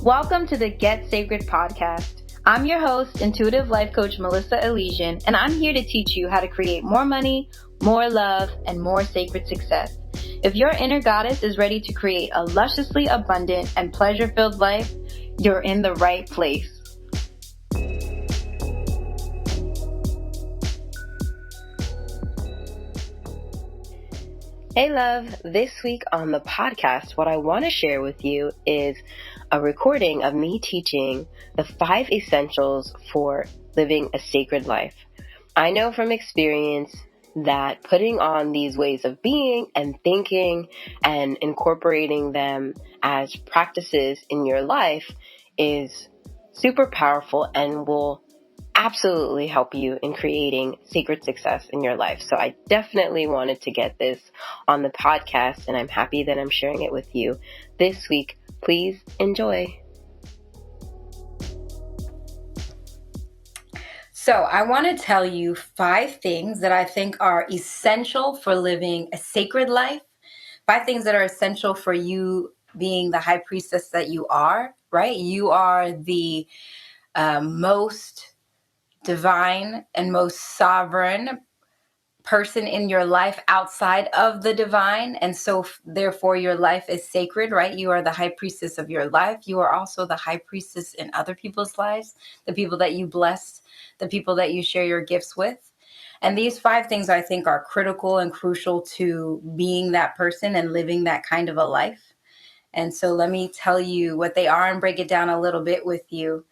Welcome to the Get Sacred podcast. I'm your host, intuitive life coach Melissa Elysian, and I'm here to teach you how to create more money, more love, and more sacred success. If your inner goddess is ready to create a lusciously abundant and pleasure-filled life, you're in the right place. Hey love, this week on the podcast, what I want to share with you is a recording of me teaching the 5 essentials for living a sacred life. I know from experience that putting on these ways of being and thinking and incorporating them as practices in your life is super powerful and will absolutely help you in creating sacred success in your life. So I definitely wanted to get this on the podcast, and I'm happy that I'm sharing it with you this week. Please enjoy. So I want to tell you 5 things that I think are essential for living a sacred life. 5 things that are essential for you being the high priestess that you are, right? You are the most divine and most sovereign person in your life outside of the divine. And so therefore your life is sacred, right? You are the high priestess of your life. You are also the high priestess in other people's lives, the people that you bless, the people that you share your gifts with. And these 5 things I think are critical and crucial to being that person and living that kind of a life. And so let me tell you what they are and break it down a little bit with you.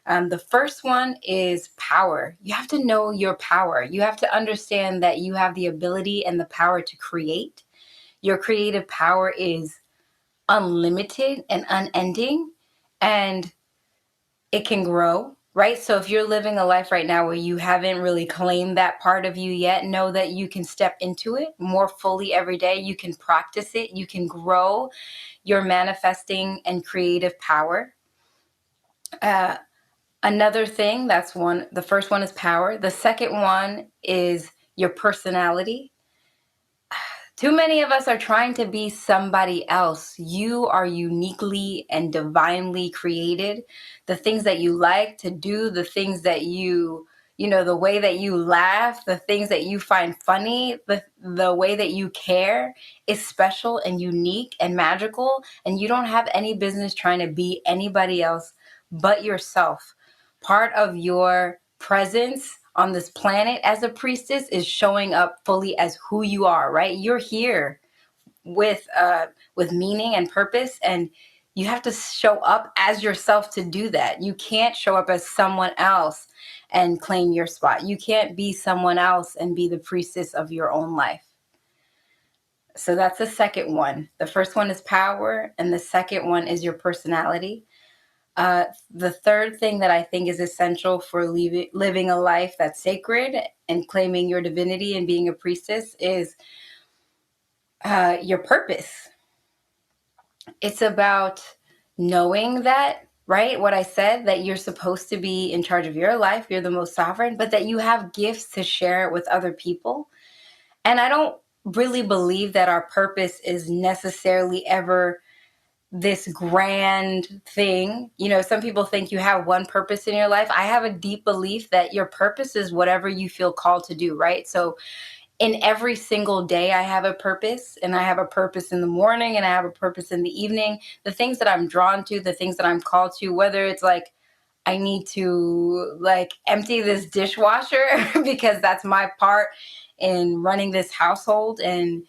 The first one is power. You have to know your power. You have to understand that you have the ability and the power to create. Your creative power is unlimited and unending, and it can grow, right? So if you're living a life right now where you haven't really claimed that part of you yet, know that you can step into it more fully every day. You can practice it. You can grow your manifesting and creative power. Another thing, that's one. The first one is power. The second one is your personality. Too many of us are trying to be somebody else. You are uniquely and divinely created. The things that you like to do, the things that the way that you laugh, the things that you find funny, the way that you care is special and unique and magical. And you don't have any business trying to be anybody else but yourself. Part of your presence on this planet as a priestess is showing up fully as who you are, right? You're here with meaning and purpose, and you have to show up as yourself to do that. You can't show up as someone else and claim your spot. You can't be someone else and be the priestess of your own life. So that's the second one. The first one is power, and the second one is your personality. The third thing that I think is essential for living a life that's sacred and claiming your divinity and being a priestess is your purpose. It's about knowing that, right? What I said, that you're supposed to be in charge of your life. You're the most sovereign, but that you have gifts to share with other people. And I don't really believe that our purpose is necessarily ever this grand thing. Some people think you have one purpose in your life. I have a deep belief that your purpose is whatever you feel called to do, right? So in every single day, I have a purpose, and I have a purpose in the morning and I have a purpose in the evening. The things that I'm drawn to, the things that I'm called to, whether it's like, I need to empty this dishwasher because that's my part in running this household and,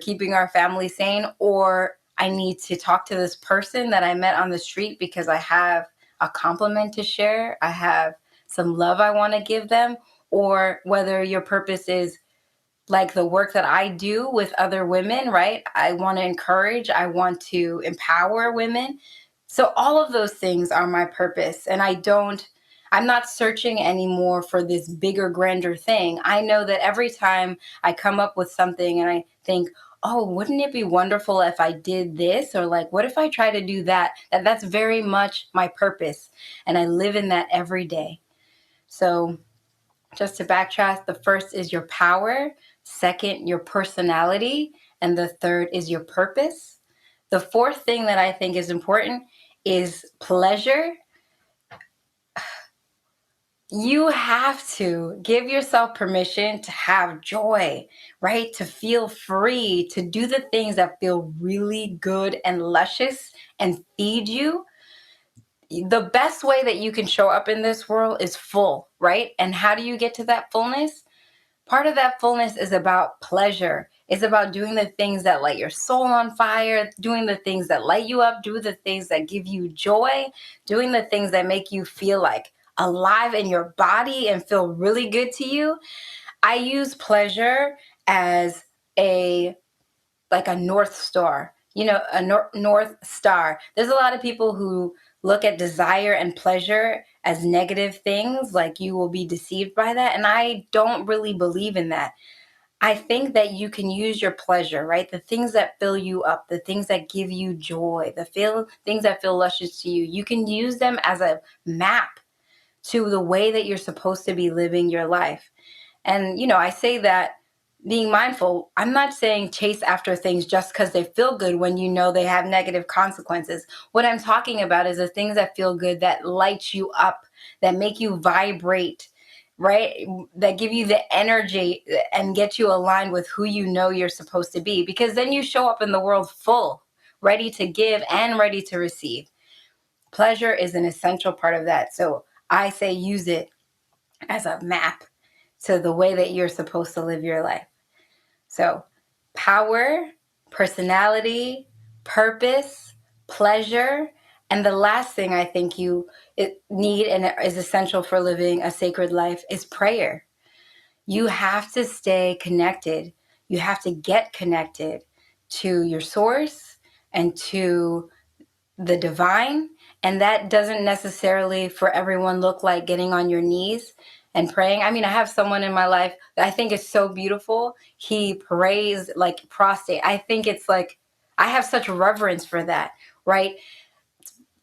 keeping our family sane, or I need to talk to this person that I met on the street because I have a compliment to share. I have some love I want to give them. Or whether your purpose is like the work that I do with other women, right? I want to encourage, I want to empower women. So all of those things are my purpose. And I'm not searching anymore for this bigger, grander thing. I know that every time I come up with something and I think, oh, wouldn't it be wonderful if I did this? Or what if I try to do that? That's very much my purpose. And I live in that every day. So just to backtrack, the first is your power, second, your personality, and the third is your purpose. The fourth thing that I think is important is pleasure, you have to give yourself permission to have joy, right? To feel free, to do the things that feel really good and luscious and feed you. The best way that you can show up in this world is full, right? And how do you get to that fullness? Part of that fullness is about pleasure. It's about doing the things that light your soul on fire, doing the things that light you up, do the things that give you joy, doing the things that make you feel like alive in your body and feel really good to you. I use pleasure as a like a North Star, a North Star. There's a lot of people who look at desire and pleasure as negative things, like you will be deceived by that. And I don't really believe in that. I think that you can use your pleasure, right? The things that fill you up, the things that give you joy, things that feel luscious to you. You can use them as a map to the way that you're supposed to be living your life. And, I say that being mindful, I'm not saying chase after things just because they feel good when you know they have negative consequences. What I'm talking about is the things that feel good, that light you up, that make you vibrate, right? That give you the energy and get you aligned with who you know you're supposed to be. Because then you show up in the world full, ready to give and ready to receive. Pleasure is an essential part of that. So I say use it as a map to the way that you're supposed to live your life. So power, personality, purpose, pleasure, and the last thing I think you need and is essential for living a sacred life is prayer. You have to stay connected. You have to get connected to your source and to the divine. And that doesn't necessarily for everyone look like getting on your knees and praying. I mean, I have someone in my life that I think is so beautiful. He prays like prostate. I think it's like, I have such reverence for that, right?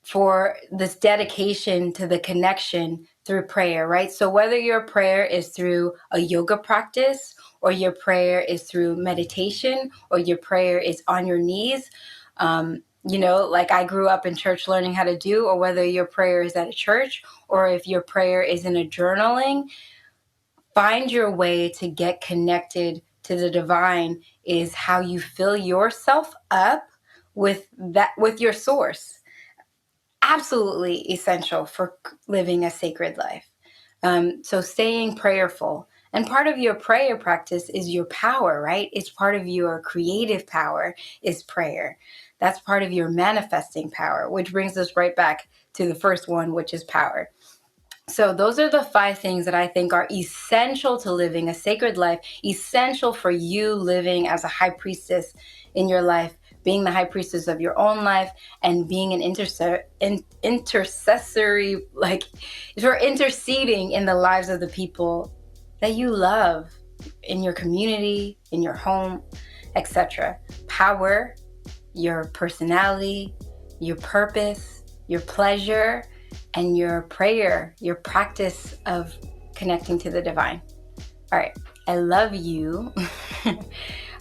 For this dedication to the connection through prayer, right? So whether your prayer is through a yoga practice or your prayer is through meditation or your prayer is on your knees, like I grew up in church learning how to do, or whether your prayer is at a church or if your prayer is in a journaling, find your way to get connected to the divine is how you fill yourself up with your source. Absolutely essential for living a sacred life. So staying prayerful. And part of your prayer practice is your power, right? It's part of your creative power is prayer. That's part of your manifesting power, which brings us right back to the first one, which is power. So those are the 5 things that I think are essential to living a sacred life, essential for you living as a high priestess in your life, being the high priestess of your own life, and being an intercessory, like you're interceding in the lives of the people that you love in your community, in your home, etc. Power, your personality, your purpose, your pleasure, and your prayer, your practice of connecting to the divine. All right. I love you.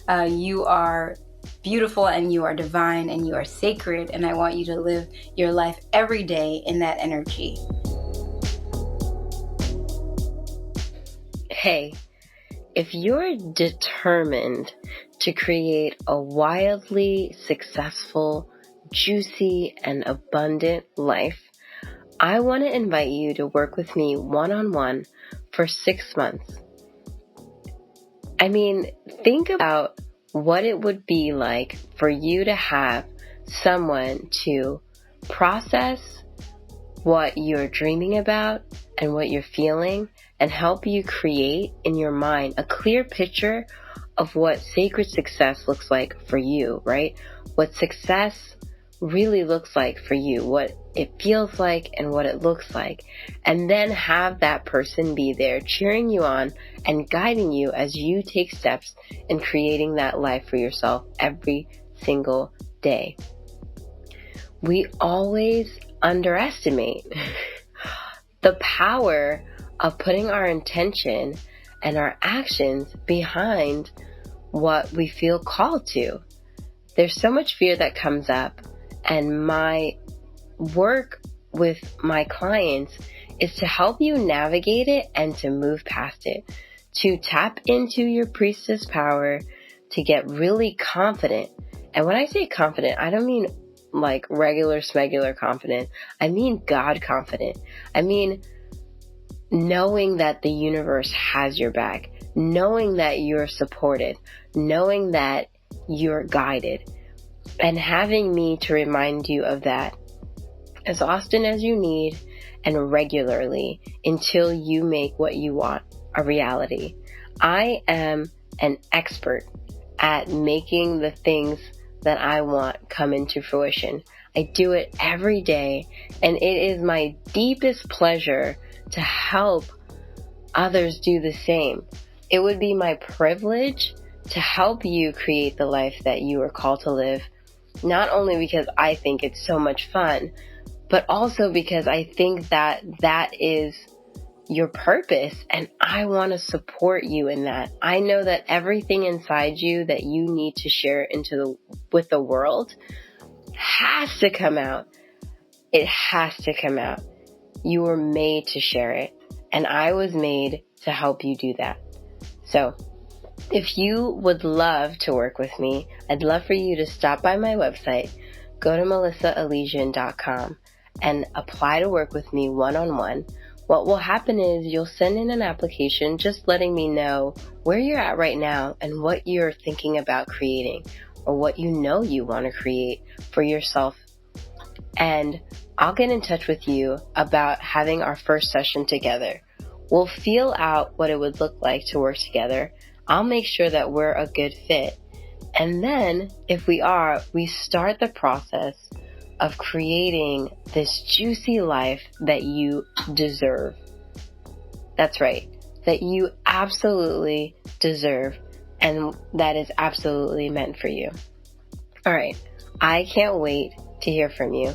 You are beautiful and you are divine and you are sacred. And I want you to live your life every day in that energy. Hey, if you're determined to create a wildly successful, juicy, and abundant life, I want to invite you to work with me one-on-one for 6 months. I mean, think about what it would be like for you to have someone to process what you're dreaming about and what you're feeling and help you create in your mind a clear picture of what sacred success looks like for you, right? What success really looks like for you, what it feels like and what it looks like. And then have that person be there cheering you on and guiding you as you take steps in creating that life for yourself every single day. We always underestimate the power of putting our intention and our actions behind what we feel called to. There's so much fear that comes up, and my work with my clients is to help you navigate it and to move past it, to tap into your priestess power, to get really confident. And when I say confident, I don't mean like regular smegular confident. I mean God confident. I mean knowing that the universe has your back, knowing that you're supported, knowing that you're guided, and having me to remind you of that as often as you need and regularly until you make what you want a reality. I am an expert at making the things that I want come into fruition. I do it every day, and it is my deepest pleasure to help others do the same. It would be my privilege to help you create the life that you are called to live, not only because I think it's so much fun, but also because I think that that is your purpose, and I want to support you in that. I know that everything inside you that you need to share with the world has to come out. It has to come out. You were made to share it, and I was made to help you do that. So, if you would love to work with me, I'd love for you to stop by my website, go to melissaelysian.com, and apply to work with me one-on-one. What will happen is you'll send in an application just letting me know where you're at right now and what you're thinking about creating, or what you know you want to create for yourself. And I'll get in touch with you about having our first session together. We'll feel out what it would look like to work together. I'll make sure that we're a good fit. And then, if we are, we start the process of creating this juicy life that you deserve. That's right, that you absolutely deserve, and that is absolutely meant for you. All right, I can't wait to hear from you.